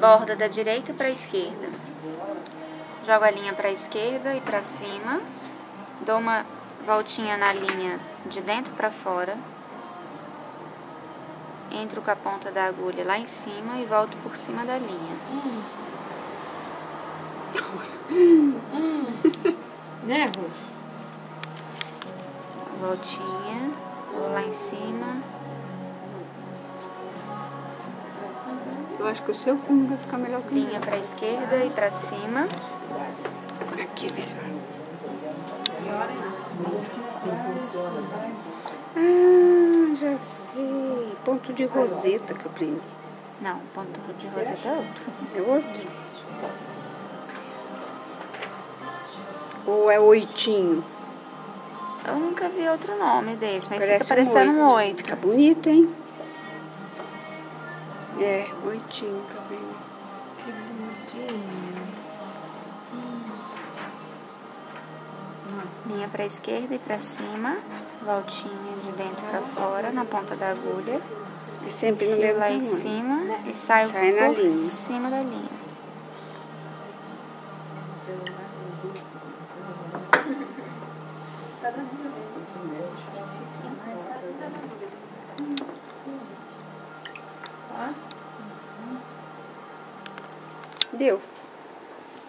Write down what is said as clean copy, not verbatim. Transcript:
borda da direita para a esquerda. Jogo a linha para a esquerda e para cima. Dou uma voltinha na linha de dentro para fora. Entro com a ponta da agulha lá em cima e volto por cima da linha. Né, Rosa? Voltinha, vou lá em cima. Eu acho que o seu fundo vai ficar melhor que o meu. Linha para a esquerda e para cima. Aqui, melhor. Já sei. Ponto de roseta que eu aprendi. Não, ponto de roseta é outro. É outro? Ou é oitinho? Eu nunca vi outro nome desse, mas Parece fica parecendo um 8. Fica bonito, hein? É, oitinho, cabelo. Que bonitinho. Linha para a esquerda e para cima. Voltinha de dentro para fora, na ponta da agulha. E sempre no mesmo lá em tamanho. cima e saio Sai na por linha. cima da linha. Deu.